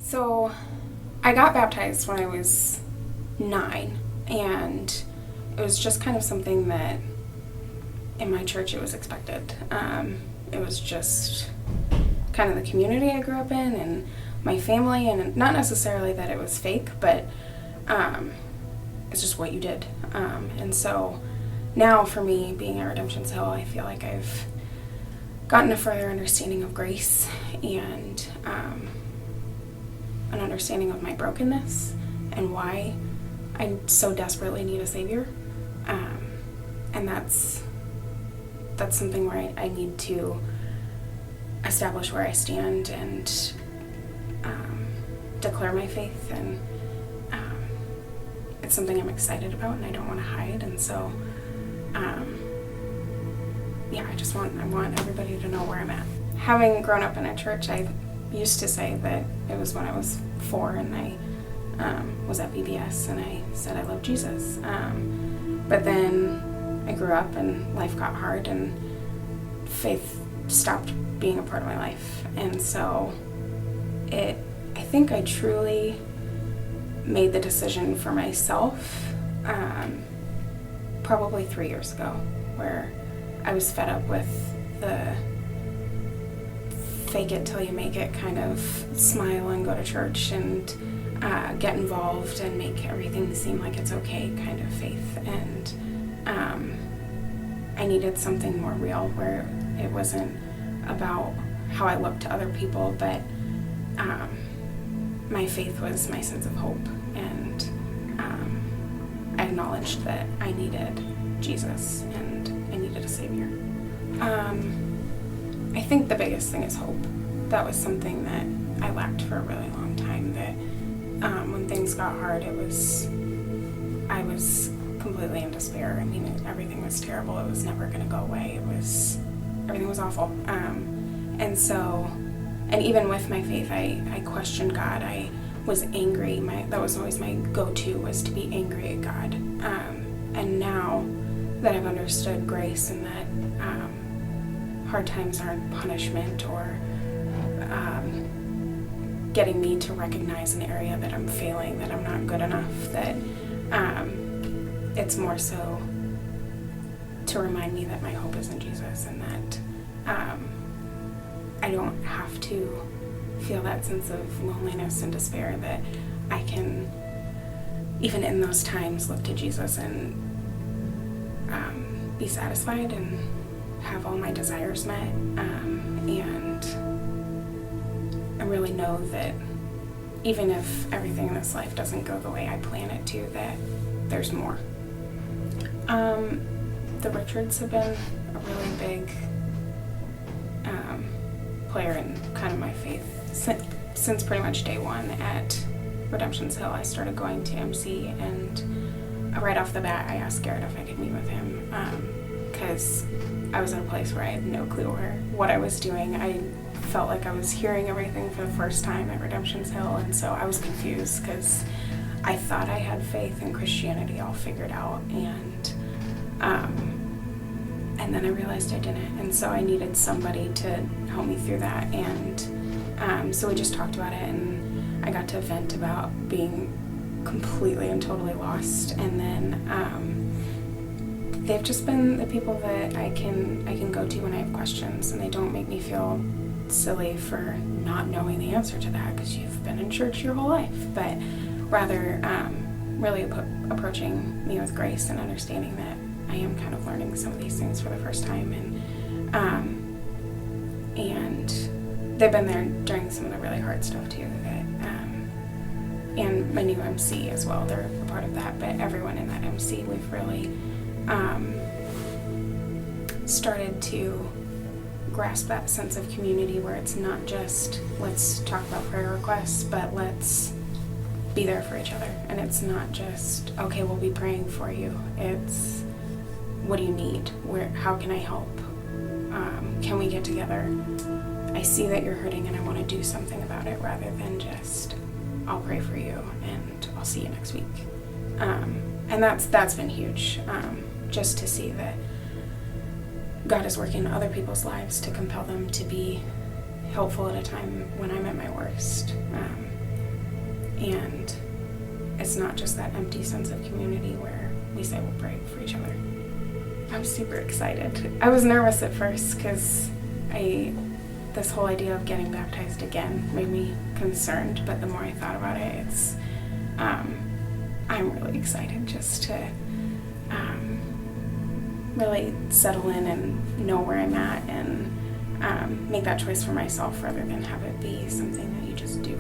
So I got baptized when I was 9, and it was just kind of something that in my church it was expected. It was just kind of the community I grew up in and my family, and not necessarily that it was fake, but it's just what you did. And so now for me, being at Redemption's Hill, I feel like I've gotten a further understanding of grace and an understanding of my brokenness and why I so desperately need a Savior. And that's something where I need to establish where I stand and declare my faith, and it's something I'm excited about and I don't want to hide. And so I want everybody to know where I'm at. Having grown up in a church, I used to say that it was when I was 4 and I was at VBS and I said I love Jesus. But then I grew up and life got hard and faith stopped being a part of my life. And so I think I truly made the decision for myself probably 3 years ago, where I was fed up with the fake it till you make it kind of smile and go to church and get involved and make everything seem like it's okay kind of faith. And I needed something more real, where it wasn't about how I looked to other people, but my faith was my sense of hope. And I acknowledged that I needed Jesus and I needed a Savior. I think the biggest thing is hope. That was something that I lacked for a really long time, that when things got hard, I was completely in despair. I mean, everything was terrible. It was never going to go away. Everything was awful. And even with my faith, I questioned God. I was angry. That was always my go-to, was to be angry at God. And now that I've understood grace and that hard times aren't punishment or getting me to recognize an area that I'm failing, that I'm not good enough, that it's more so to remind me that my hope is in Jesus, and that I don't have to feel that sense of loneliness and despair, that I can, even in those times, look to Jesus and be satisfied and have all my desires met. And I really know that even if everything in this life doesn't go the way I plan it to, that there's more. The Richards have been a really big player in kind of my faith since pretty much day one at Redemption's Hill. I started going to MC, and right off the bat I asked Garrett if I could meet with him, because I was in a place where I had no clue what I was doing. I felt like I was hearing everything for the first time at Redemption's Hill, and so I was confused because I thought I had faith in Christianity all figured out, and then I realized I didn't, and so I needed somebody to help me through that. And so we just talked about it, and I got to vent about being completely and totally lost. And then they've just been the people that I can go to when I have questions, and they don't make me feel silly for not knowing the answer to that, because you've been in church your whole life, but rather really approaching me with grace and understanding that I am kind of learning some of these things for the first time. And they've been there during some of the really hard stuff too, that and my new MC as well, they're a part of that. But everyone in that MC, we've really started to grasp that sense of community, where it's not just let's talk about prayer requests, but let's be there for each other. And it's not just, okay, we'll be praying for you. It's, what do you need? How can I help? Can we get together? I see that you're hurting and I want to do something about it, rather than just, I'll pray for you and I'll see you next week. And that's been huge, just to see that God is working in other people's lives to compel them to be helpful at a time when I'm at my worst. And it's not just that empty sense of community where we say we'll pray for each other. I'm super excited. I was nervous at first because this whole idea of getting baptized again made me concerned, but the more I thought about it, I'm really excited just to really settle in and know where I'm at and make that choice for myself rather than have it be something that you just do.